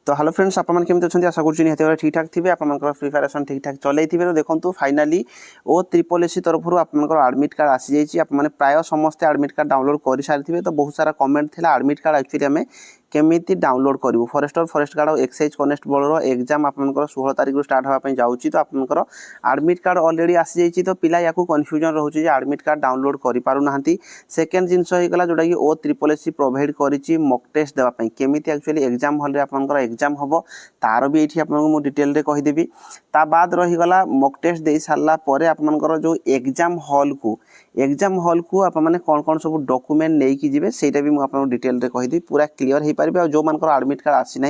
तो hello friends आप केमती अच्छा आशा करुँच निहत ठीक ठाक थे आप प्रिपेरेसन ठीक ठाक चलते तो देखो फाइनाली ओ ट्रिपल एससी तरफ आप आडमिट कार्ड आसी जाइए प्राय समस्ते आडमिट कार्ड डाउनलोड कर सारी तो बहुत सारा कमेंट थी आडमिट कार्ड एक्चुअली आम केमी डाउनलोड करूँ फॉरेस्टर फॉरेस्ट गार्ड और एक्साइज कनेस्टेबल एग्जाम आपंकर 16 तारिख स्टार्ट होगापी जाऊँगी तो आपंकर आडमिट कार्ड अलरेडी आसी जाइए तो पिला या कन्फ्यूजन रोचे आडमिट कार्ड डाउनलोड करें सेकेंड जिनस होगा जोटा कि ओ ट्रिपल एससी प्रोवाइड करी मॉक टेस्ट देवाई केमी एक्चुअली एग्जाम हल आपंकर एग्जाम हम तार भी ये आपको डिटेल रे कहीदेवी ता बाद रहीगला मॉक टेस्ट दे सारापर आपंकर जो एग्जाम हल को आप कौन कौन सब डॉक्यूमेंट नहीं जी सेटा भी मुझे डिटेल रे कहीदेवी पूरा क्लीयर हो पारे और जो मान आडमिट कार्ड आसी ना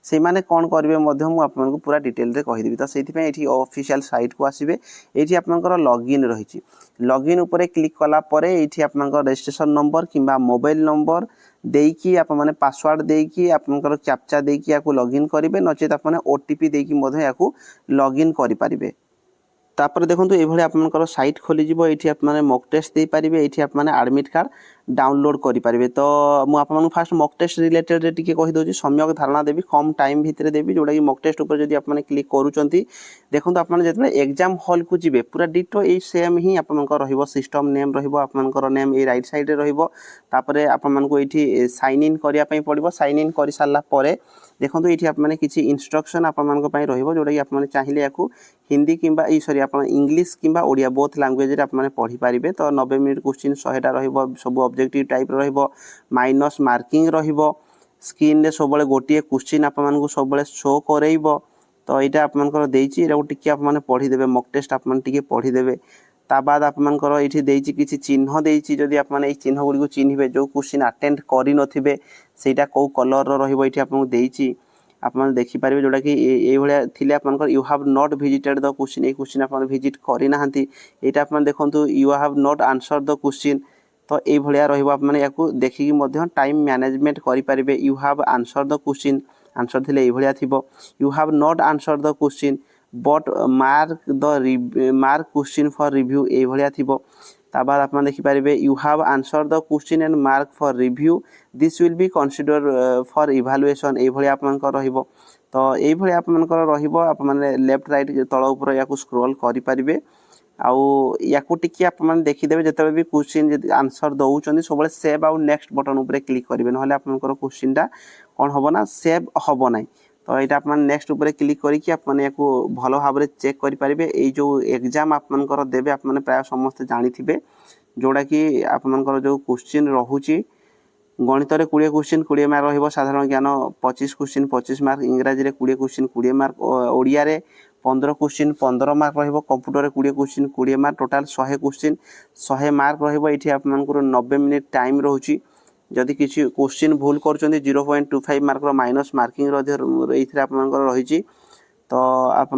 से मैंने कौन करेंगे मुझे पूरा डिटेल रे कहीदेवी तो से ऑफिशियल साइट को आसवे ये आपंकर लॉगिन रही लॉगिन उपरे क्लिक कलापर ये आपंकर रजिस्ट्रेशन नंबर किंबा मोबाइल नंबर देकी आप माने पासवर्ड देकी आपनकर कैप्चा देकी याकू लॉगिन करेंगे नचेत आप ओटीपी देकी या लॉगिन करें तापर देखो ये आपंकर साइट खोलीज ये आप मॉक टेस्ट दे पारे ये आप आडमिट कार्ड डाउनलोड करेंगे तो मुझे फास्ट मॉक टेस्ट रिलेटेड टी कहीदे सम्यक धारणा देवी कम टाइम भितर देवी जोटा कि मॉक टेस्ट उपर जब आप क्लिक करुँच देखो आप जो एग्जाम हल को जी पूरा डिटो ये सेम ही आपंकर सिस्टम नेम रपर नेम ये राइट साइड तापर आपको ये साइन इन करने पड़ो साइन इन कर सारापर देखो ये आपने किसी इन्स्ट्रक्शन आपंपाई जोटा कि आप चाहिए या हिंदी किंबा सॉरी आप इंग्लिश किंबा ओडिया बोथ लैंग्वेज आप पढ़ी पारे तो 90 मिनट क्वेश्चन 100टा सब objective type minus marking screen रे सब गोटे क्वेश्चन आपको सब शो करेब तो यहाँ आपंकर टी आप पढ़ीदे मॉक टेस्ट आप पढ़ीदे ता बाद आपंकर ये किसी चिन्ह देती जदि आप चिन्ह गुड़ी चिन्हे जो क्वेश्चन अटेंड कर नथिबे सेटा कौ कलर रही आपको देती आप देखिपारे जोटा कि ये थी आप you have not visited the question ये क्वेश्चन आप विजिट करना यहाँ आप देखो you have not answer the question तो ये रही देखिकी टाइम मैनेजमेंट करेंगे you have answer the question answer थी ये थी you have not answer the question but mark question for review ये थी ताबाद आप देखिपारे you have answer the question and mark for review this will be consider for evaluation ये आपंकर तो ये आपंकर आप लेफ्ट राइट तल उपर या स्क्रोल करेंगे आउ या आप देखीदे जो भी क्वेश्चन आंसर दौरान सब सेव आउ नेक्स्ट बटन उपर क्लिक करेंगे ना आपंकर क्वेश्चन टा कौन हम ना सेव हम ना तो यहाँ आप नेक्स्ट उपर क्लिक करके भल भाव चेक करेंगे ये जो एग्जाम आपंकर देवे आप प्राय समस्ते जानी जोड़ा कि आपंकर जो क्वेश्चन रोचे गणित 20 क्वेश्चन 20 मार्क साधारण ज्ञान 25 क्वेश्चन 25 मार्क इंग्राजी 20 question 20 mark Odia 15 question 15 mark computer 20 question 20 mark total 100 question 100 mark रही आपंकर 90 मिनिट टाइम रोचे जदि किसी क्वेश्चन भूल कर 0.25 मार्क माइनस मार्किंग रही तो आप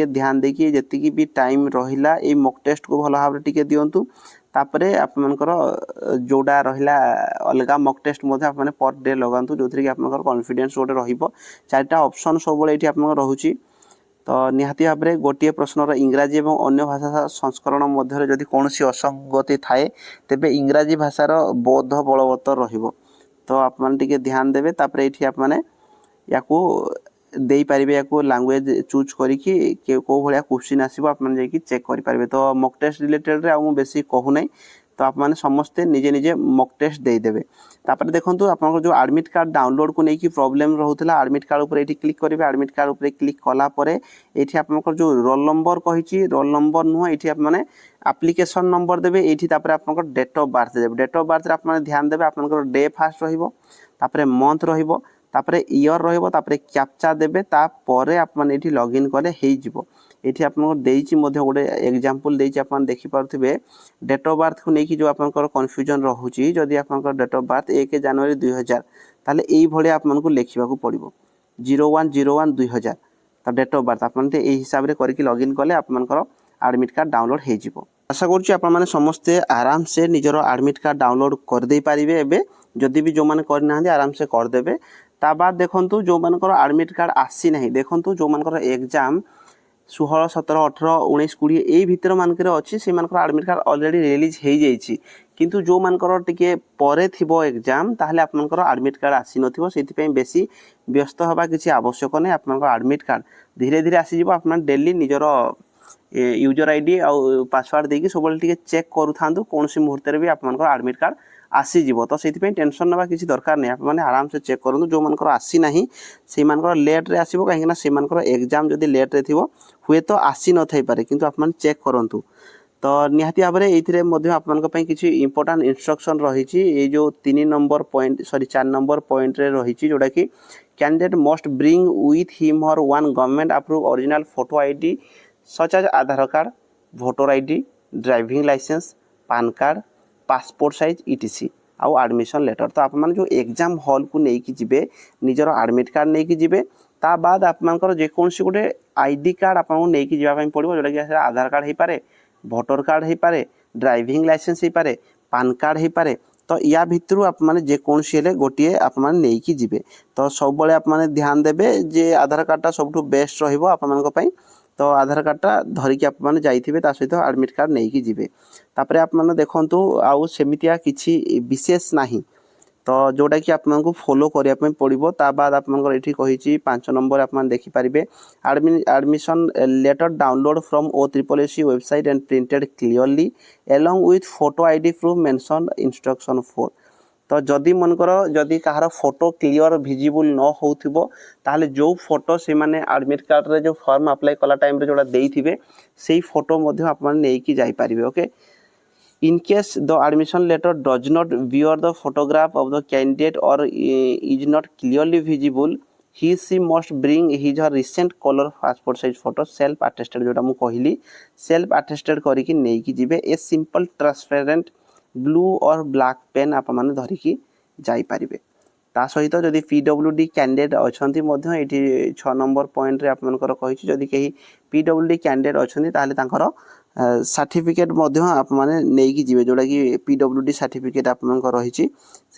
ध्यान देखिए जी भी टाइम रहा ये मॉक टेस्ट को भल भाव टे दिंतु तापर आपंकर जोड़ा रहा अलग मॉक टेस्ट पर डे लगातु जो थी कि आप कॉन्फिडेंस गोटे रहा ऑप्शन सब ये रोचे तो निहाती भाव में गोटे प्रश्नर इंग्राजी और अन्य भाषा संस्करण मध्य जदि कौन असंगति थाए तेबे इंग्राजी भाषार बोध बलवत्तर रहिबो तो आप ध्यान देवे तापर ये आप या दे पारे या लैंग्वेज चूज करी कौ भाया क्वेश्चन आसो आप चेक करेंगे तो मॉक टेस्ट रिलेटेड रे बेसी कहूना तो आप समस्ते निजे निजे मॉक टेस्ट देदेवे तापर देखो आप जो आडमिट कार्ड डाउनलोड को लेकिन प्रॉब्लम रोला आडमिट कार्ड उपर ये क्लिक करेंगे आडमिट कार्ड उपर क्लिक कलापर ये आप जो रोल नंबर कही रोल नंबर नुह ये आप एप्लिकेशन नंबर देवे ये आप डेट ऑफ बर्थ देवे डेट ऑफ बर्थ आप ध्यान देवे आप डे फास्ट रही मंथ रही इयर रही कैप्चा देवे तापर आप लॉगिन कले ये आपको गोटे एग्जांपल देती आप देखिपे डेट ऑफ बर्थ को लेकिन जो आपंकर कन्फ्यूजन रोचे जदि आप डेट ऑफ बर्थ 1 जनवरी 2000 ताले ये आपको लिखा पड़ो 01/01/2000 तो डेट ऑफ बर्थ आप हिसाब से करके लॉगिन कले आपंकर आडमिट कार्ड डाउनलोड हो आशा करुँच आप समस्ते आराम से निजर आडमिट कार्ड डाउनलोड करदे पारे एवं जदि भी जो मैंने करना आराम से करदे ता बाद देखो जो मानकर आडमिट कार्ड आसी ना देखो जो मानकर एग्जाम 16 17 18 19 20 এই ভিতর মানকরে অছি সেমানকর আডমিট কার্ড অলরেডি রিলিজ হয়ে যাইছি কিন্তু যে মানকর টিকে পরে থিব এক্সাম তাহলে আপনার আডমিট কার্ড আসি নথিব সেইপাই বেশি ব্যস্ত হওয়া কিছু আবশ্যক নাই আপনার আডমিট কার্ড ধীরে ধীরে আসিযোগ আপনার ডেলি নিজের यूजर आईडी आउ पासवर्ड देकी सब टिके चेक करू थांतु कोनसी मुहूर्त रे भी आपनकर एडमिट कार्ड आसीଯିବ तो से टेंशन ना किसी दरकार नहीं आप आराम से चेक करूँ जो मनकर आसी ना से लेट रे आसीबो कहीं से एग्जाम जदि लेट रे थिबो हुए तो आसी न थाई पारे किंतु आप चेक करंतु तो निहाती भाव में ये आपंपाई किसी इंपोर्टाट इंस्ट्रक्शन रही ये जो 3 number point sorry 4 number point रे रही जोटा कि candidate must bring with him और one government approve original photo ID such as Aadhaar card voter ID driving licence PAN card passport size etc आउ एडमिशन लेटर तो आप जो एग्जाम हॉल को लेकिन जीवे निजर एडमिट कार्ड लेकिन जीवे ता बाद आपंकर जेकोसी गोटे आईडी कार्ड आपको लेकिन जावाई पड़ो जोटा कि आधार कार्ड हो पारे भोटर कार्ड हो पारे ड्राइविंग लाइसेंस हो पारे पान कार्ड हो पारे तो या भितर आप जेकोसी गोटे आप जीवे तो सब बड़े आप ध्यान देवे जे आधार कार्डटा सब बेस्ट रही तो आधार कार्डटा धरिकी आपने जाइए सहित एडमिट कार्ड नहीं जीवे तापर आप देखु आउ सेमितिया किसी विशेष नहीं तो जोटा कि आपको फॉलो करने पड़ो ता बाद आपंकर ये कही 5 नंबर आप देखिपारे admission letter download from OSSC website and printed clearly along with photo ID proof mention instruction 4 तो जदि मनकर जदि कहार फोटो क्लियर विजिबल न होथिबो ताहले जो फोटो से माने एडमिट कार्ड रे जो फॉर्म अप्लाई कला टाइम रे जोड़ा देइथिबे सेही फोटो मध्ये आपन नेकी जाई परिबे okay in case the admission letter does not bear the photograph of the candidate or is not clearly visible he must bring his or recent color passport size photo self attested जोटा मु कहली self attested करिकि नेकी जिवे a simple transparent blue और black pen आप माने धरिकी जाई परिबे ता सहित जदि PWD कैंडिडेट अछंती मध्य एठी 6 नंबर पॉइंट रे आपनकर कहिछि जदि केही PWD कैंडिडेट अछंती ताले तांकर सर्टिफिकेट मध्य आप माने नेकी जिवे जोटा कि PWD सर्टिफिकेट आपनकर रहिछि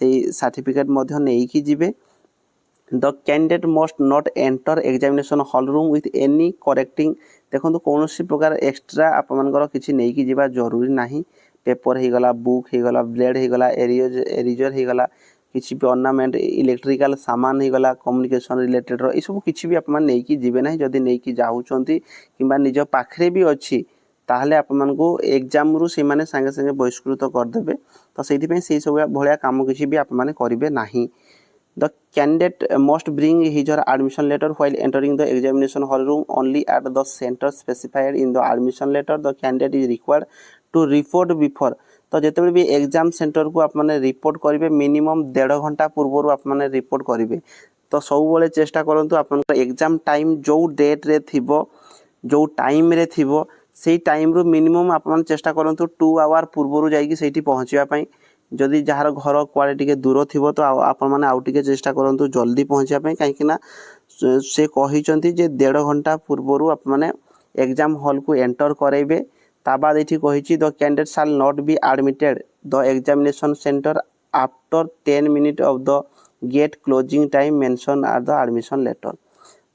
सेही सर्टिफिकेट मध्य नेकी जिवे the candidate must not enter examination hall room with any correcting देखो कौन प्रकार एक्स्ट्रा आपनकर किछि नेकी जिबा जरूरी नाही पेपर हो गला बुक हो गला ब्लेड हो गला एरिजर हो गला किसी भी ऑर्नामेंट इलेक्ट्रिकल सामान हो गला कम्युनिकेशन रिलेटेड रो सब किसी भी आप नहीं जीवे ना जदि नहीं जाऊँगी कि निज पाखे भी अच्छी ताहले आपको एग्जाम रु से माने संगे संगे बहिष्कृत करदे तो से सब भाया कम किसी भी आप करेंगे ना the candidate must bring his और admission letter while entering the examination hall room only at the centre specified in the admission letter the candidate is required to report before तो जिते भी एग्जाम सेंटर को आपने report करेंगे minimum 1.5 घंटा पूर्व आपने रिपोर्ट करेंगे तो सब चेष्टा करूँ आप एग्जाम टाइम जो डेट रे थिबो जो टाइम रे थिबो से टाइम रू मिनिमम आप चेष्टा करूँ 2 आवर पूर्व जाइए पहुँचापी जदि जार घर कुआड़े टिके दूर थी तो आप चेष्टा करूँ जल्दी पहुँचापी कहीं से कही 1.5 घंटा पूर्व आप एग्जाम हॉल को एंटर करेंगे ताबाद ये कही the candidate shall not be admitted the examination centre after 10 minute of the gate closing time mention at the admission letter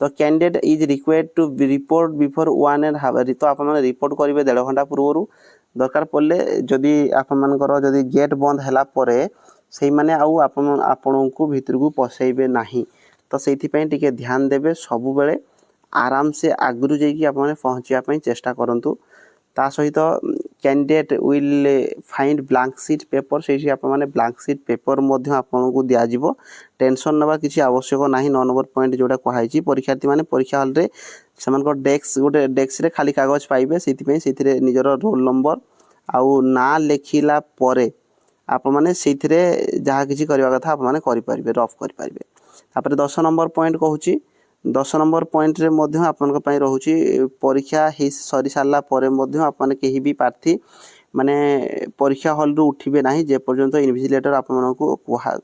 the candidate is required to report before 1.5 तो आप report करेंगे 1.5 घंटा पूर्व दरकार पड़े जदि आपंकर जदि गेट बंद है से मैंने आपण को भितर को पसैबे नहीं तो से ध्यान देवे सब बेले आराम से आगु जाकि आप पहुँचापी चेष्टा करूँ ता सहित candidate will find blank sheet paper से ब्लैंक सीट पेपर आपको दिज्व टेंशन नवा किसी आवश्यक ना 9 नंबर पॉइंट जोटा कहुई परीक्षार्थी मैंने परीक्षा हॉल रे से डेस्क गोटे डेस्क रे खाली कागज पाइबे से निजर रोल नंबर आउ ना लिखला परे आप मैंने से जहाँ किसी करवा कथा आप रफ करें 10 नंबर पॉइंट कहूँ 10 नंबर पॉइंट रे मध्य आपन पई रहउची परीक्षा ही सरी सारला परे मध्य आपन केही भी प्रार्थी माने परीक्षा हॉल रु उठिबे नाही जे पर्यंत इन्विजिलेटर आपन को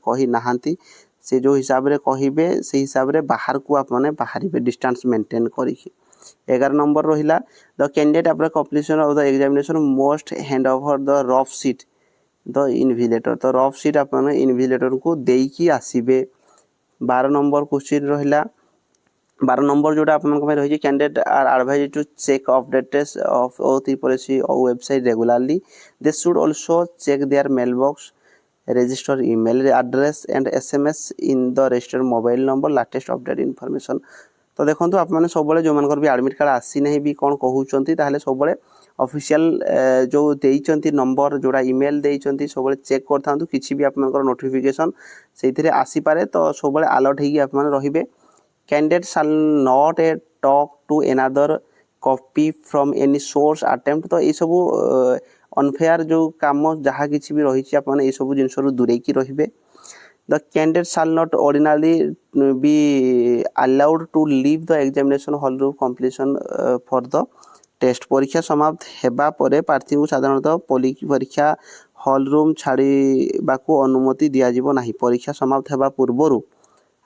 कही नाहांती से जो हिसाब रे कहिबे से हिसाब रे बाहर को आपन बाहरिबे डिस्टेंस मेंटेन करिकि 11 नंबर रहिला the candidate after completion of the examination most hand over the rough seat the invigilator तो रफ सीट आपन इन्विजिलेटर को देई की आसीबे 12 नंबर क्वेश्चन रहिला 12 नंबर जोटा आपन रही candidate are advised to check updates of O3 website regularly they should also check their mail box register email address and SMS in the registered mobile number latest update information। तो देखो आप मैंने सब जो मान भी एडमिट कार्ड आसी ना भी कौन कहते ताहले सब ऑफिशियल जो देइचंती नंबर जोड़ा ईमेल देइचंती सब चेक करथांतु किछि भी आपनकर नोटिफिकेशन सेथिरे आसी पारे तो सब अलर्ट हेगी आप माने रहिबे। Candidate shall not a talk to another copy from any source attempt तो ये सब अनफेयर जो काम जहाँ किसी भी रही आप सब जिनस दूरे की रहिबे। The candidate shall not ordinary be allowed to leave the examination hall room completion for the test परीक्षा समाप्त हेबा परे प्रार्थी को साधारणतः परीक्षा हॉल रूम छाड़ा अनुमति दिज्व ना। परीक्षा समाप्त हेबा पूर्व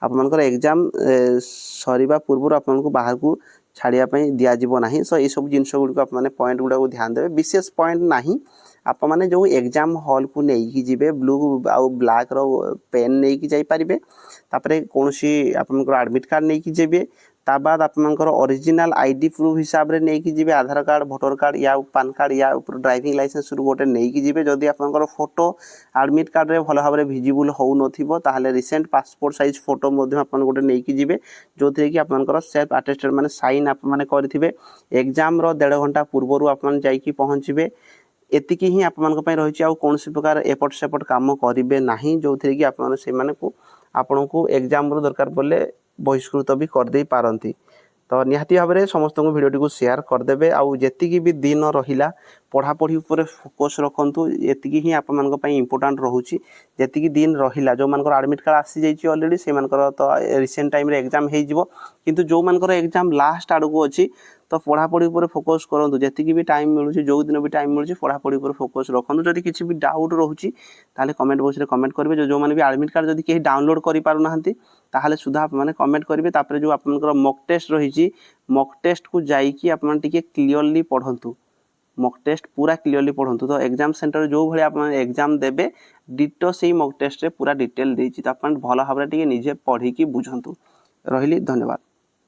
आपनकर एग्जाम सरीबा पूर्व आपको बाहर को छाड़ापी दिज्व ना। सो ये सब जिनस गुड़ आप पॉइंट गुड़ा को ध्यान देवे विशेष पॉइंट ना आप मैंने जो एग्जाम हॉल को लेकिन जीवे ब्लू आउ ब्लैक रो पेन नहीं कि जाइपारे तापर कौन आपनकर एडमिट कार्ड नहीं कि जीवे ता बाद आपनकर ओरिजिनल आईडी प्रूफ हिसाब रे नहीं कि जीवे आधार कार्ड भोटर कार्ड या पान कार्ड या ड्राइविंग लाइसेंस गोटे नहीं कि जीवे जदि आपनकर फोटो एडमिट कार्ड रे भल भाव भिजिबल हो नथिबो ताहले रिसेंट पासपोर्ट साइज फोटो मध्ये आपन गोटे नहीं कि जीवे जो थे कि आपनकर सेल्फ अटेस्टेड माने साइन आप माने करथिबे एग्जाम रो 1.5 घंटा पूर्व आपन जाई कि पहुंचबे एतिकी ही आप मान रही है कौन प्रकार एपट सेपट कम करेंगे ना जो थे कि आपण को एग्जाम दरकार पड़े बहिष्कृत भी करदे पारती। तो निहाती भाव में समस्त भिडियो को शेयर करदे आउ जी भी दिन रहा पढ़ापढ़ी उपर फोकस रखु ये ही आप इम्पोर्टाट रोचे जी दिन रहा जो मान एडमिट कार्ड आसी जाइए अलरेडी से तो रिसेंट टाइम एग्जाम हो किंतु जो मान एग्जाम लास्ट आड़ को अच्छी तो पढ़ापढ़ी उपर फोकस करूँ जी भी टाइम मिलूँ जो दिन भी टाइम मिलूँ पढ़ापढ़ी उपर फोकस रखु जदि किसी भी डाउट रोचे ताहले कमेंट बॉक्स रे कमेंट करेंगे जो मैंने भी एडमिट कार्ड जदि कहीं डाउनलोड कर पारना ताहले सुधा आप मैंने कमेंट करेंगे तापर जो आपनकर मॉक टेस्ट रही मॉक टेस्ट को जाइए आप क्लीयरली पढ़ंतु मॉक टेस्ट पूरा क्लीयरली पढ़ंतु तो एग्जाम सेंटर जो भाई आप एग्जाम देबे डिटो से मॉक टेस्ट रे पूरा डिटेल देछि तो आप भल भाव निजे पढ़ी बुझंतु। रहिली धन्यवाद।